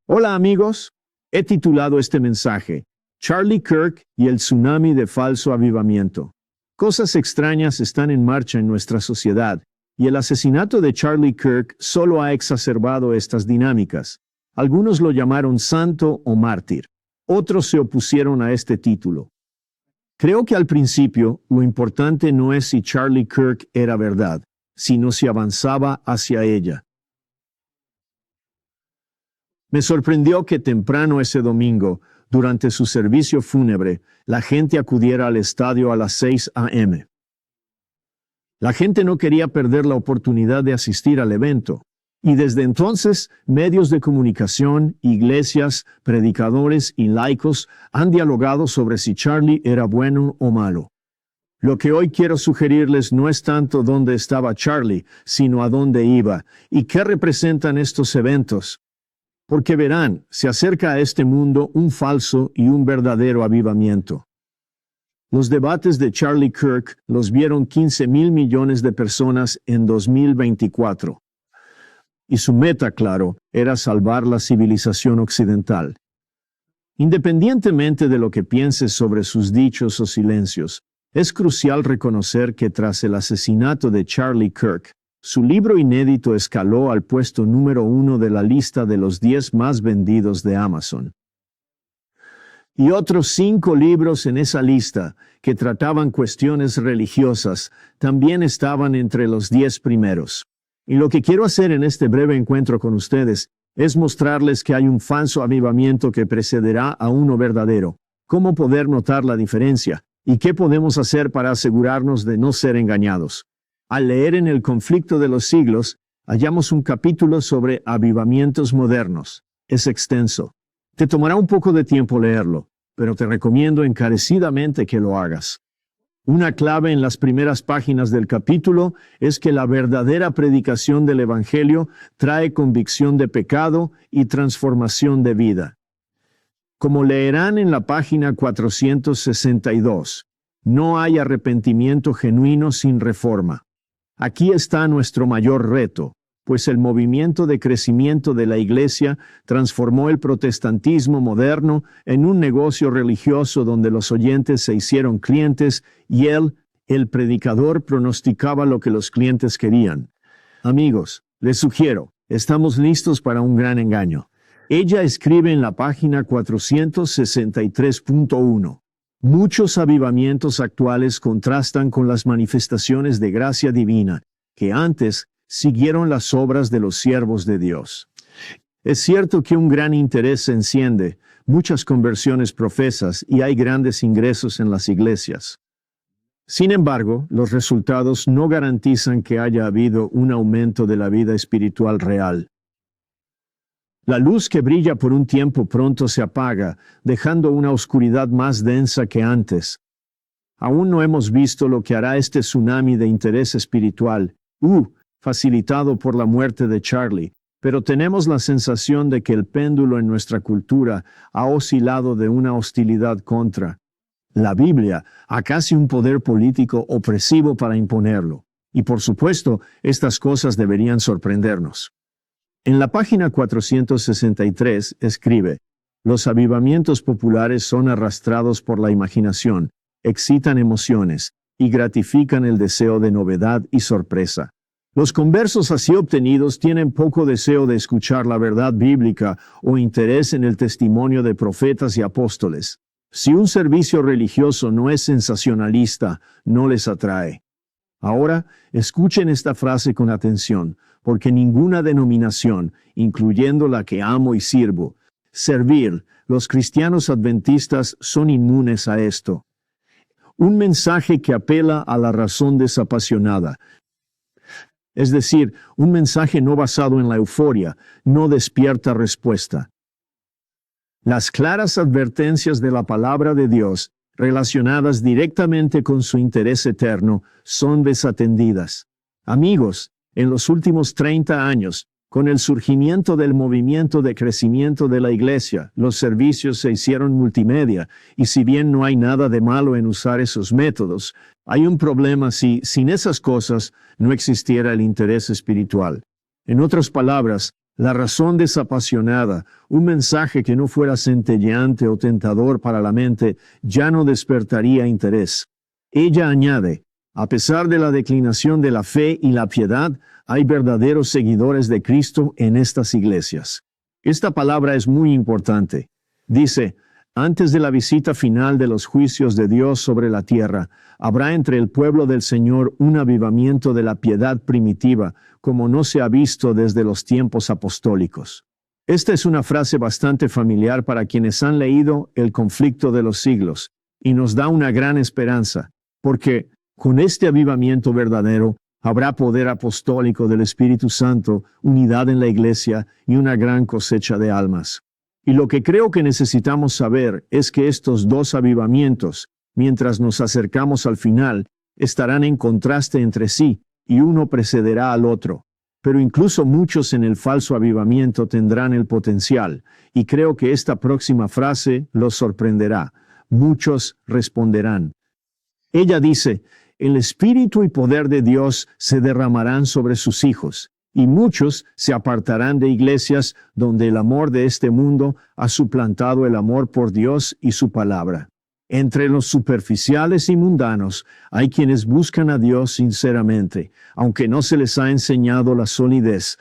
Hola amigos, he titulado este mensaje, Charlie Kirk y el tsunami de falso avivamiento. Cosas extrañas están en marcha en nuestra sociedad, y el asesinato de Charlie Kirk solo ha exacerbado estas dinámicas. Algunos lo llamaron santo o mártir. Otros se opusieron a este título. Creo que al principio lo importante no es si Charlie Kirk era verdad, sino si avanzaba hacia ella. Me sorprendió que temprano ese domingo, durante su servicio fúnebre, la gente acudiera al estadio a las 6 a.m. La gente no quería perder la oportunidad de asistir al evento, y desde entonces medios de comunicación, iglesias, predicadores y laicos han dialogado sobre si Charlie era bueno o malo. Lo que hoy quiero sugerirles no es tanto dónde estaba Charlie, sino a dónde iba, y qué representan estos eventos. Porque verán, se acerca a este mundo un falso y un verdadero avivamiento. Los debates de Charlie Kirk los vieron 15,000 millones de personas en 2024. Y su meta, claro, era salvar la civilización occidental. Independientemente de lo que pienses sobre sus dichos o silencios, es crucial reconocer que tras el asesinato de Charlie Kirk, su libro inédito escaló al puesto número 1 de la lista de los 10 más vendidos de Amazon. Y otros 5 libros en esa lista, que trataban cuestiones religiosas, también estaban entre los 10 primeros. Y lo que quiero hacer en este breve encuentro con ustedes es mostrarles que hay un falso avivamiento que precederá a uno verdadero, cómo poder notar la diferencia, y qué podemos hacer para asegurarnos de no ser engañados. Al leer en el conflicto de los siglos, hallamos un capítulo sobre avivamientos modernos. Es extenso. Te tomará un poco de tiempo leerlo, pero te recomiendo encarecidamente que lo hagas. Una clave en las primeras páginas del capítulo es que la verdadera predicación del Evangelio trae convicción de pecado y transformación de vida. Como leerán en la página 462, no hay arrepentimiento genuino sin reforma. Aquí está nuestro mayor reto, pues el movimiento de crecimiento de la Iglesia transformó el protestantismo moderno en un negocio religioso donde los oyentes se hicieron clientes y el predicador, pronosticaba lo que los clientes querían. Amigos, les sugiero, estamos listos para un gran engaño. Ella escribe en la página 463.1. Muchos avivamientos actuales contrastan con las manifestaciones de gracia divina, que antes siguieron las obras de los siervos de Dios. Es cierto que un gran interés se enciende, muchas conversiones profesas y hay grandes ingresos en las iglesias. Sin embargo, los resultados no garantizan que haya habido un aumento de la vida espiritual real. La luz que brilla por un tiempo pronto se apaga, dejando una oscuridad más densa que antes. Aún no hemos visto lo que hará este tsunami de interés espiritual, facilitado por la muerte de Charlie, pero tenemos la sensación de que el péndulo en nuestra cultura ha oscilado de una hostilidad contra la Biblia a casi un poder político opresivo para imponerlo. Y por supuesto, estas cosas deberían sorprendernos. En la página 463 escribe, los avivamientos populares son arrastrados por la imaginación, excitan emociones y gratifican el deseo de novedad y sorpresa. Los conversos así obtenidos tienen poco deseo de escuchar la verdad bíblica o interés en el testimonio de profetas y apóstoles. Si un servicio religioso no es sensacionalista, no les atrae. Ahora, escuchen esta frase con atención, porque ninguna denominación, incluyendo la que amo y sirvo, los cristianos adventistas son inmunes a esto. Un mensaje que apela a la razón desapasionada. Es decir, un mensaje no basado en la euforia, no despierta respuesta. Las claras advertencias de la palabra de Dios, relacionadas directamente con su interés eterno, son desatendidas. Amigos, en los últimos 30 años, con el surgimiento del movimiento de crecimiento de la Iglesia, los servicios se hicieron multimedia, y si bien no hay nada de malo en usar esos métodos, hay un problema si, sin esas cosas, no existiera el interés espiritual. En otras palabras, La razón desapasionada, un mensaje que no fuera centelleante o tentador para la mente, ya no despertaría interés. Ella añade, a pesar de la declinación de la fe y la piedad, hay verdaderos seguidores de Cristo en estas iglesias. Esta palabra es muy importante. Dice, antes de la visita final de los juicios de Dios sobre la tierra, habrá entre el pueblo del Señor un avivamiento de la piedad primitiva, como no se ha visto desde los tiempos apostólicos. Esta es una frase bastante familiar para quienes han leído El conflicto de los siglos, y nos da una gran esperanza, porque con este avivamiento verdadero habrá poder apostólico del Espíritu Santo, unidad en la iglesia y una gran cosecha de almas. Y lo que creo que necesitamos saber es que estos dos avivamientos, mientras nos acercamos al final, estarán en contraste entre sí, y uno precederá al otro. Pero incluso muchos en el falso avivamiento tendrán el potencial, y creo que esta próxima frase los sorprenderá. Muchos responderán. Ella dice, el Espíritu y poder de Dios se derramarán sobre sus hijos, y muchos se apartarán de iglesias donde el amor de este mundo ha suplantado el amor por Dios y su palabra. Entre los superficiales y mundanos hay quienes buscan a Dios sinceramente, aunque no se les ha enseñado la solidez,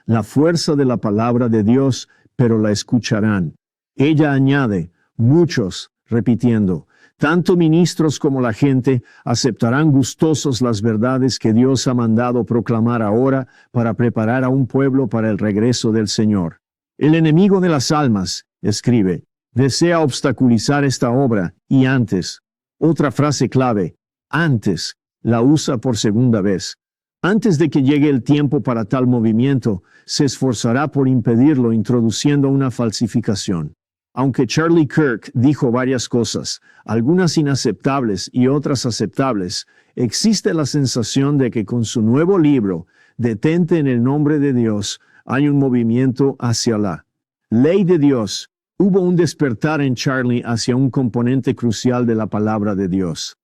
la fuerza de la palabra de Dios, pero la escucharán. Ella añade, muchos, repitiendo, tanto ministros como la gente aceptarán gustosos las verdades que Dios ha mandado proclamar ahora para preparar a un pueblo para el regreso del Señor. El enemigo de las almas, escribe, desea obstaculizar esta obra y antes, otra frase clave, antes, la usa por segunda vez. Antes de que llegue el tiempo para tal movimiento, se esforzará por impedirlo introduciendo una falsificación. Aunque Charlie Kirk dijo varias cosas, algunas inaceptables y otras aceptables, existe la sensación de que con su nuevo libro, Detente en el nombre de Dios, hay un movimiento hacia la ley de Dios. Hubo un despertar en Charlie hacia un componente crucial de la palabra de Dios.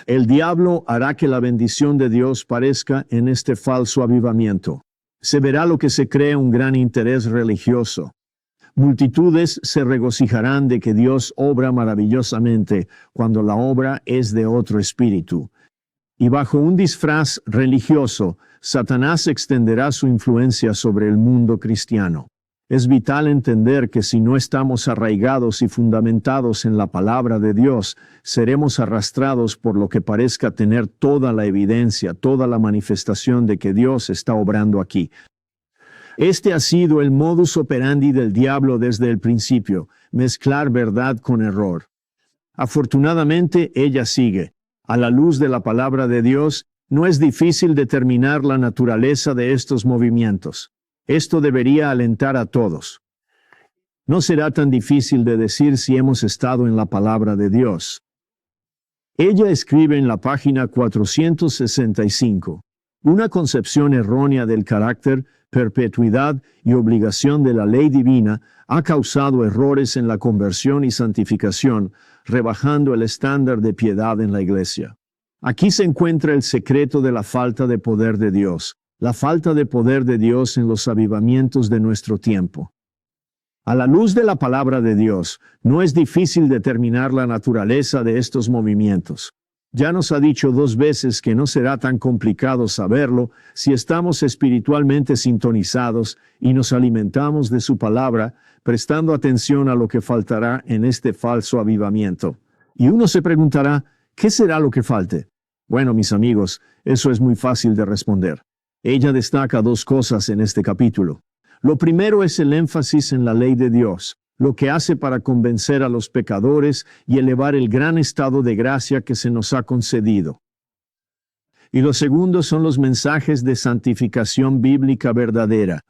El diablo hará que la bendición de Dios parezca en este falso avivamiento. Se verá lo que se cree un gran interés religioso. Multitudes se regocijarán de que Dios obra maravillosamente cuando la obra es de otro espíritu. Y bajo un disfraz religioso, Satanás extenderá su influencia sobre el mundo cristiano. Es vital entender que si no estamos arraigados y fundamentados en la palabra de Dios, seremos arrastrados por lo que parezca tener toda la evidencia, toda la manifestación de que Dios está obrando aquí. Este ha sido el modus operandi del diablo desde el principio, mezclar verdad con error. Afortunadamente, ella sigue. A la luz de la palabra de Dios, no es difícil determinar la naturaleza de estos movimientos. Esto debería alentar a todos. No será tan difícil de decir si hemos estado en la palabra de Dios. Ella escribe en la página 465, una concepción errónea del carácter, perpetuidad y obligación de la ley divina ha causado errores en la conversión y santificación, rebajando el estándar de piedad en la iglesia. Aquí se encuentra el secreto de la falta de poder de Dios, la falta de poder de Dios en los avivamientos de nuestro tiempo. A la luz de la palabra de Dios, no es difícil determinar la naturaleza de estos movimientos. Ya nos ha dicho 2 veces que no será tan complicado saberlo si estamos espiritualmente sintonizados y nos alimentamos de su palabra, prestando atención a lo que faltará en este falso avivamiento. Y uno se preguntará, ¿qué será lo que falte? Bueno, mis amigos, eso es muy fácil de responder. Ella destaca 2 cosas en este capítulo. Lo primero es el énfasis en la ley de Dios, lo que hace para convencer a los pecadores y elevar el gran estado de gracia que se nos ha concedido. Y lo segundo son los mensajes de santificación bíblica verdadera.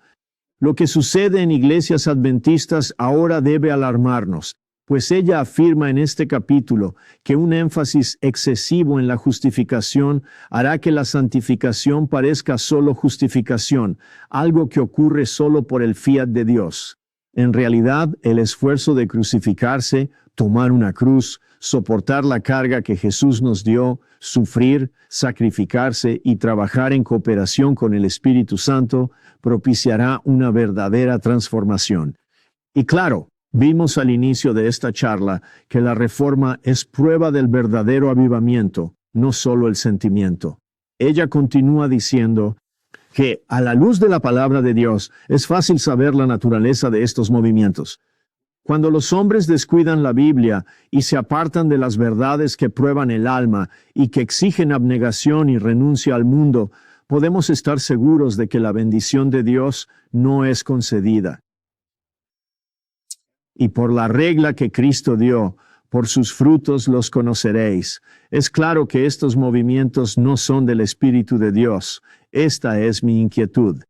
Lo que sucede en iglesias adventistas ahora debe alarmarnos, pues ella afirma en este capítulo que un énfasis excesivo en la justificación hará que la santificación parezca solo justificación, algo que ocurre solo por el fiat de Dios. En realidad, el esfuerzo de crucificarse, tomar una cruz, soportar la carga que Jesús nos dio, sufrir, sacrificarse y trabajar en cooperación con el Espíritu Santo propiciará una verdadera transformación. Y claro, vimos al inicio de esta charla que la reforma es prueba del verdadero avivamiento, no solo el sentimiento. Ella continúa diciendo que a la luz de la palabra de Dios es fácil saber la naturaleza de estos movimientos. Cuando los hombres descuidan la Biblia y se apartan de las verdades que prueban el alma y que exigen abnegación y renuncia al mundo, podemos estar seguros de que la bendición de Dios no es concedida. Y por la regla que Cristo dio, por sus frutos los conoceréis. Es claro que estos movimientos no son del Espíritu de Dios. Esta es mi inquietud.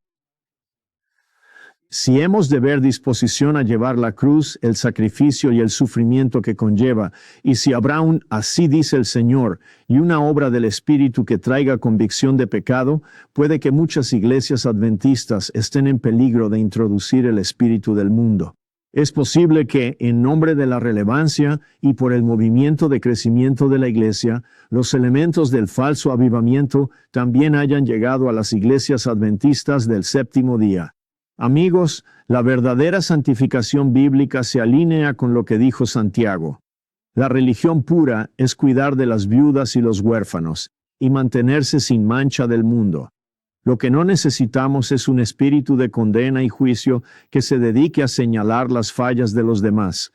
Si hemos de ver disposición a llevar la cruz, el sacrificio y el sufrimiento que conlleva, y si habrá un así dice el Señor y una obra del Espíritu que traiga convicción de pecado, puede que muchas iglesias adventistas estén en peligro de introducir el espíritu del mundo. Es posible que, en nombre de la relevancia y por el movimiento de crecimiento de la iglesia, los elementos del falso avivamiento también hayan llegado a las iglesias adventistas del séptimo día. Amigos, la verdadera santificación bíblica se alinea con lo que dijo Santiago. La religión pura es cuidar de las viudas y los huérfanos, y mantenerse sin mancha del mundo. Lo que no necesitamos es un espíritu de condena y juicio que se dedique a señalar las fallas de los demás,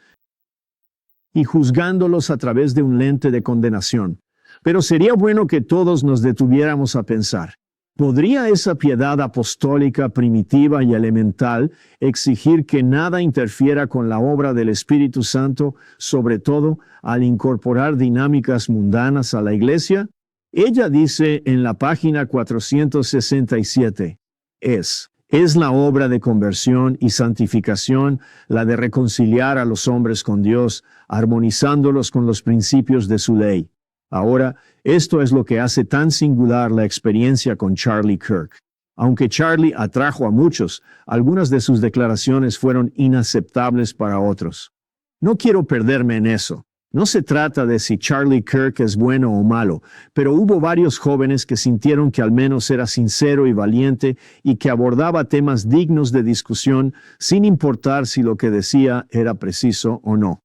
y juzgándolos a través de un lente de condenación. Pero sería bueno que todos nos detuviéramos a pensar. ¿Podría esa piedad apostólica primitiva y elemental exigir que nada interfiera con la obra del Espíritu Santo, sobre todo al incorporar dinámicas mundanas a la iglesia? Ella dice en la página 467, es la obra de conversión y santificación, la de reconciliar a los hombres con Dios, armonizándolos con los principios de su ley. Ahora, esto es lo que hace tan singular la experiencia con Charlie Kirk. Aunque Charlie atrajo a muchos, algunas de sus declaraciones fueron inaceptables para otros. No quiero perderme en eso. No se trata de si Charlie Kirk es bueno o malo, pero hubo varios jóvenes que sintieron que al menos era sincero y valiente y que abordaba temas dignos de discusión sin importar si lo que decía era preciso o no.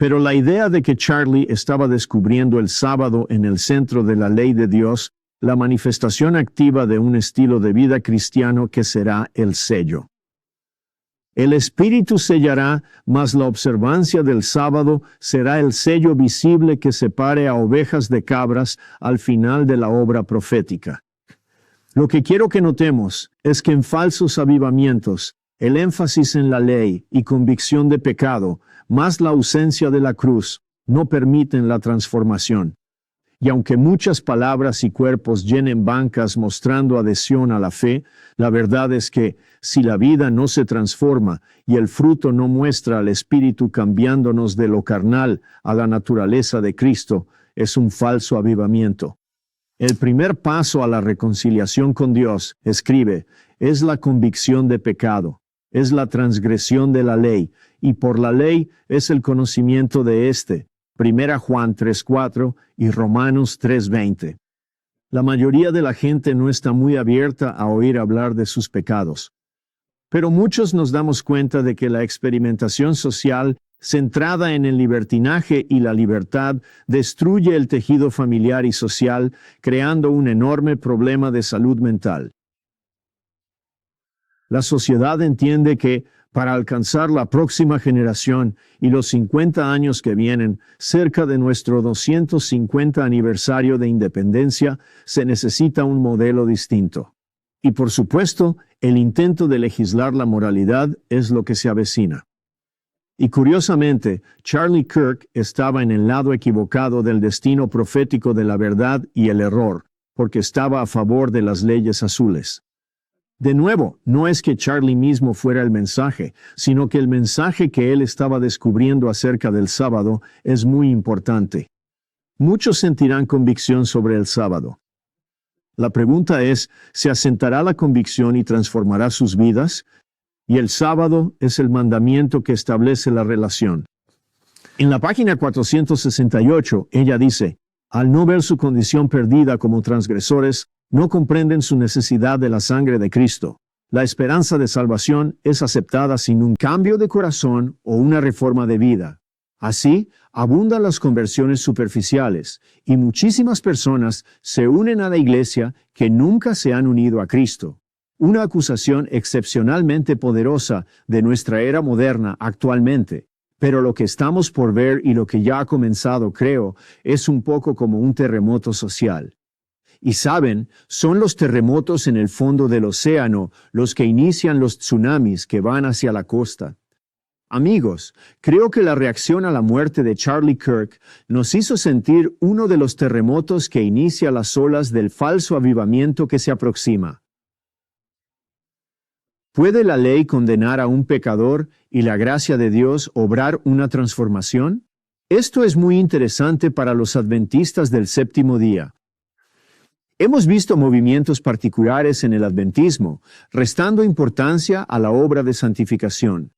Pero la idea de que Charlie estaba descubriendo el sábado en el centro de la ley de Dios, la manifestación activa de un estilo de vida cristiano que será el sello. El Espíritu sellará, mas la observancia del sábado será el sello visible que separe a ovejas de cabras al final de la obra profética. Lo que quiero que notemos es que en falsos avivamientos, el énfasis en la ley y convicción de pecado, más la ausencia de la cruz, no permiten la transformación. Y aunque muchas palabras y cuerpos llenen bancas mostrando adhesión a la fe, la verdad es que, si la vida no se transforma y el fruto no muestra al Espíritu cambiándonos de lo carnal a la naturaleza de Cristo, es un falso avivamiento. El primer paso a la reconciliación con Dios, escribe, es la convicción de pecado. Es la transgresión de la ley, y por la ley es el conocimiento de éste. 1 Juan 3:4 y Romanos 3:20. La mayoría de la gente no está muy abierta a oír hablar de sus pecados. Pero muchos nos damos cuenta de que la experimentación social, centrada en el libertinaje y la libertad, destruye el tejido familiar y social, creando un enorme problema de salud mental. La sociedad entiende que, para alcanzar la próxima generación y los 50 años que vienen, cerca de nuestro 250 aniversario de independencia, se necesita un modelo distinto. Y por supuesto, el intento de legislar la moralidad es lo que se avecina. Y curiosamente, Charlie Kirk estaba en el lado equivocado del destino profético de la verdad y el error, porque estaba a favor de las leyes azules. De nuevo, no es que Charlie mismo fuera el mensaje, sino que el mensaje que él estaba descubriendo acerca del sábado es muy importante. Muchos sentirán convicción sobre el sábado. La pregunta es, ¿se asentará la convicción y transformará sus vidas? Y el sábado es el mandamiento que establece la relación. En la página 468, ella dice, al no ver su condición perdida como transgresores, no comprenden su necesidad de la sangre de Cristo. La esperanza de salvación es aceptada sin un cambio de corazón o una reforma de vida. Así, abundan las conversiones superficiales, y muchísimas personas se unen a la iglesia que nunca se han unido a Cristo. Una acusación excepcionalmente poderosa de nuestra era moderna actualmente. Pero lo que estamos por ver y lo que ya ha comenzado, creo, es un poco como un terremoto social. Y saben, son los terremotos en el fondo del océano los que inician los tsunamis que van hacia la costa. Amigos, creo que la reacción a la muerte de Charlie Kirk nos hizo sentir uno de los terremotos que inicia las olas del falso avivamiento que se aproxima. ¿Puede la ley condenar a un pecador y la gracia de Dios obrar una transformación? Esto es muy interesante para los adventistas del séptimo día. Hemos visto movimientos particulares en el adventismo, restando importancia a la obra de santificación.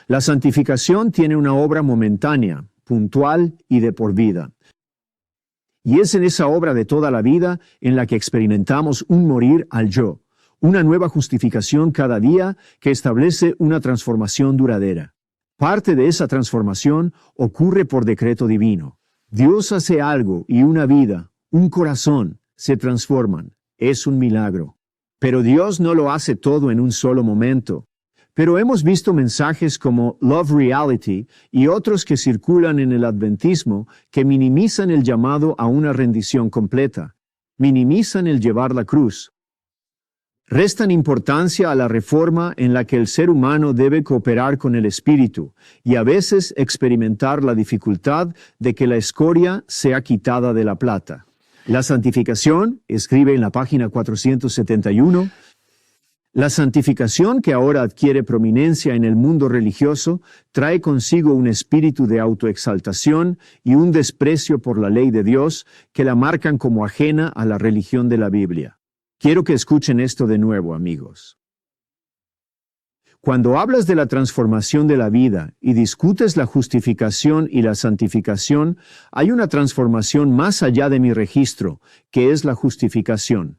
La santificación tiene una obra momentánea, puntual y de por vida. Y es en esa obra de toda la vida en la que experimentamos un morir al yo, una nueva justificación cada día que establece una transformación duradera. Parte de esa transformación ocurre por decreto divino. Dios hace algo y una vida, un corazón, se transforman. Es un milagro. Pero Dios no lo hace todo en un solo momento. Pero hemos visto mensajes como Love Reality y otros que circulan en el adventismo que minimizan el llamado a una rendición completa. Minimizan el llevar la cruz. Restan importancia a la reforma en la que el ser humano debe cooperar con el Espíritu y a veces experimentar la dificultad de que la escoria sea quitada de la plata. La santificación, escribe en la página 471, la santificación que ahora adquiere prominencia en el mundo religioso trae consigo un espíritu de autoexaltación y un desprecio por la ley de Dios que la marcan como ajena a la religión de la Biblia. Quiero que escuchen esto de nuevo, amigos. Cuando hablas de la transformación de la vida y discutes la justificación y la santificación, hay una transformación más allá de mi registro, que es la justificación.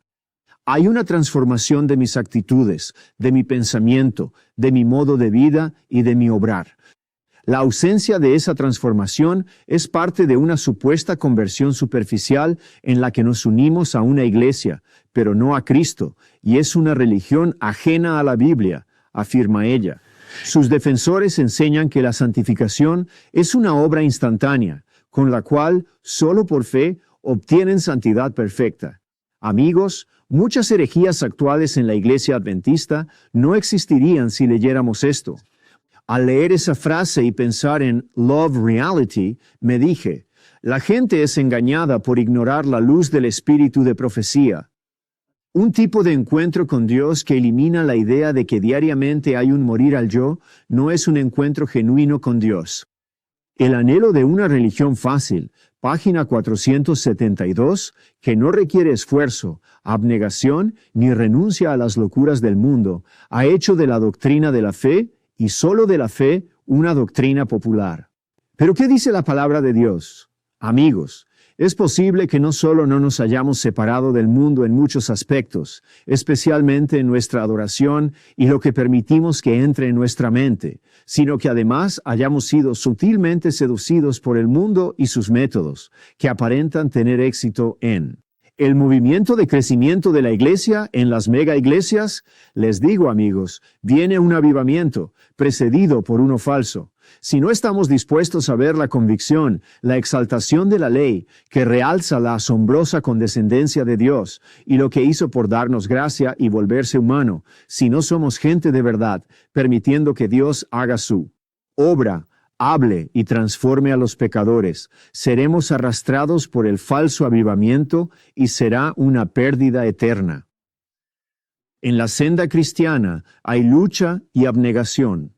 Hay una transformación de mis actitudes, de mi pensamiento, de mi modo de vida y de mi obrar. La ausencia de esa transformación es parte de una supuesta conversión superficial en la que nos unimos a una iglesia, pero no a Cristo, y es una religión ajena a la Biblia, afirma ella. Sus defensores enseñan que la santificación es una obra instantánea, con la cual, solo por fe, obtienen santidad perfecta. Amigos, muchas herejías actuales en la iglesia adventista no existirían si leyéramos esto. Al leer esa frase y pensar en Love Reality, me dije, la gente es engañada por ignorar la luz del espíritu de profecía. Un tipo de encuentro con Dios que elimina la idea de que diariamente hay un morir al yo, no es un encuentro genuino con Dios. El anhelo de una religión fácil, página 472, que no requiere esfuerzo, abnegación ni renuncia a las locuras del mundo, ha hecho de la doctrina de la fe, y solo de la fe, una doctrina popular. ¿Pero qué dice la palabra de Dios? Amigos, es posible que no solo no nos hayamos separado del mundo en muchos aspectos, especialmente en nuestra adoración y lo que permitimos que entre en nuestra mente, sino que además hayamos sido sutilmente seducidos por el mundo y sus métodos, que aparentan tener éxito en el movimiento de crecimiento de la iglesia en las mega iglesias. Les digo, amigos, viene un avivamiento, precedido por uno falso. Si no estamos dispuestos a ver la convicción, la exaltación de la ley, que realza la asombrosa condescendencia de Dios y lo que hizo por darnos gracia y volverse humano, si no somos gente de verdad, permitiendo que Dios haga su obra, hable y transforme a los pecadores, seremos arrastrados por el falso avivamiento y será una pérdida eterna. En la senda cristiana hay lucha y abnegación.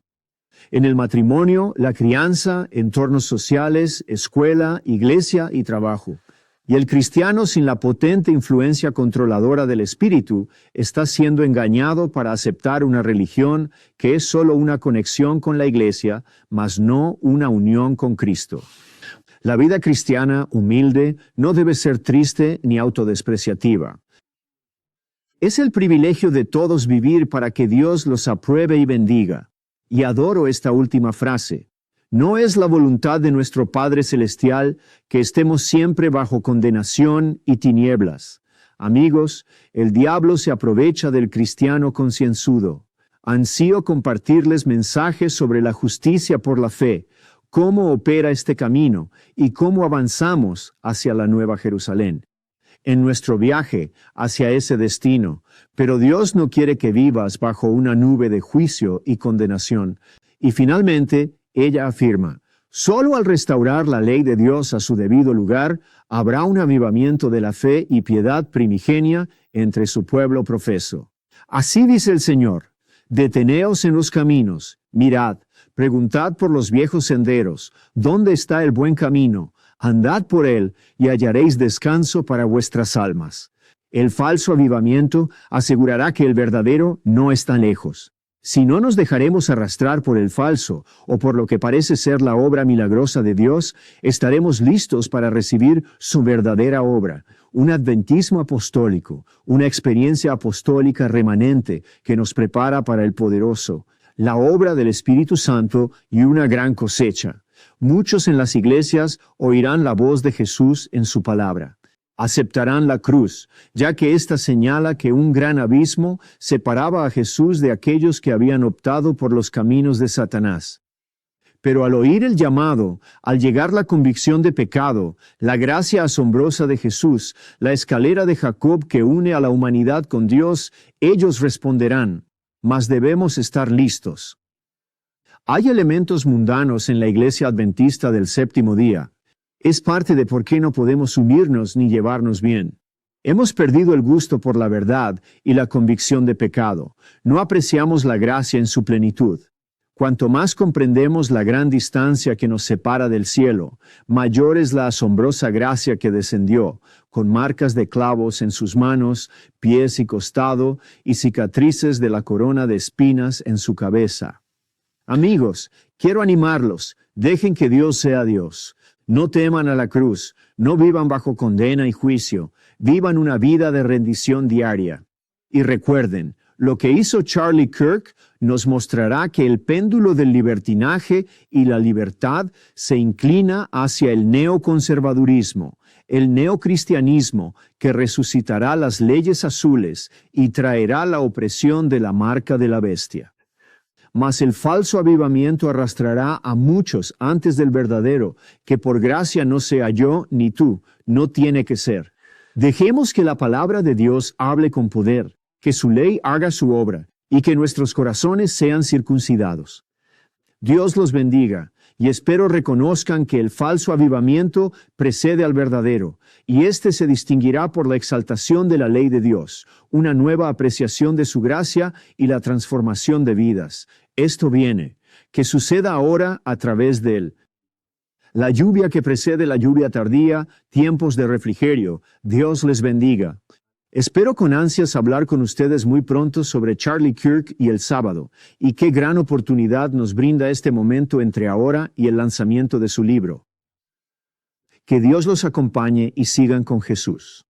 En el matrimonio, la crianza, entornos sociales, escuela, iglesia y trabajo. Y el cristiano sin la potente influencia controladora del espíritu está siendo engañado para aceptar una religión que es solo una conexión con la iglesia, mas no una unión con Cristo. La vida cristiana humilde no debe ser triste ni autodespreciativa. Es el privilegio de todos vivir para que Dios los apruebe y bendiga. Y adoro esta última frase. No es la voluntad de nuestro Padre Celestial que estemos siempre bajo condenación y tinieblas. Amigos, el diablo se aprovecha del cristiano concienzudo. Ansío compartirles mensajes sobre la justicia por la fe, cómo opera este camino y cómo avanzamos hacia la Nueva Jerusalén, en nuestro viaje hacia ese destino. Pero Dios no quiere que vivas bajo una nube de juicio y condenación. Y finalmente, ella afirma, solo al restaurar la ley de Dios a su debido lugar, habrá un avivamiento de la fe y piedad primigenia entre su pueblo profeso. Así dice el Señor, deteneos en los caminos, mirad, preguntad por los viejos senderos, ¿dónde está el buen camino? Andad por él y hallaréis descanso para vuestras almas. El falso avivamiento asegurará que el verdadero no está lejos. Si no nos dejaremos arrastrar por el falso o por lo que parece ser la obra milagrosa de Dios, estaremos listos para recibir su verdadera obra, un adventismo apostólico, una experiencia apostólica remanente que nos prepara para el poderoso, la obra del Espíritu Santo y una gran cosecha. Muchos en las iglesias oirán la voz de Jesús en su palabra. Aceptarán la cruz, ya que ésta señala que un gran abismo separaba a Jesús de aquellos que habían optado por los caminos de Satanás. Pero al oír el llamado, al llegar la convicción de pecado, la gracia asombrosa de Jesús, la escalera de Jacob que une a la humanidad con Dios, ellos responderán, mas debemos estar listos. Hay elementos mundanos en la Iglesia Adventista del Séptimo Día. Es parte de por qué no podemos unirnos ni llevarnos bien. Hemos perdido el gusto por la verdad y la convicción de pecado. No apreciamos la gracia en su plenitud. Cuanto más comprendemos la gran distancia que nos separa del cielo, mayor es la asombrosa gracia que descendió, con marcas de clavos en sus manos, pies y costado, y cicatrices de la corona de espinas en su cabeza. Amigos, quiero animarlos, dejen que Dios sea Dios. No teman a la cruz, no vivan bajo condena y juicio, vivan una vida de rendición diaria. Y recuerden, lo que hizo Charlie Kirk nos mostrará que el péndulo del libertinaje y la libertad se inclina hacia el neoconservadurismo, el neocristianismo que resucitará las leyes azules y traerá la opresión de la marca de la bestia. Mas el falso avivamiento arrastrará a muchos antes del verdadero, que por gracia no sea yo ni tú, no tiene que ser. Dejemos que la palabra de Dios hable con poder, que su ley haga su obra, y que nuestros corazones sean circuncidados. Dios los bendiga, y espero reconozcan que el falso avivamiento precede al verdadero, y éste se distinguirá por la exaltación de la ley de Dios, una nueva apreciación de su gracia y la transformación de vidas. Esto viene, que suceda ahora a través de él. La lluvia que precede la lluvia tardía, tiempos de refrigerio. Dios les bendiga. Espero con ansias hablar con ustedes muy pronto sobre Charlie Kirk y el sábado, y qué gran oportunidad nos brinda este momento entre ahora y el lanzamiento de su libro. Que Dios los acompañe y sigan con Jesús.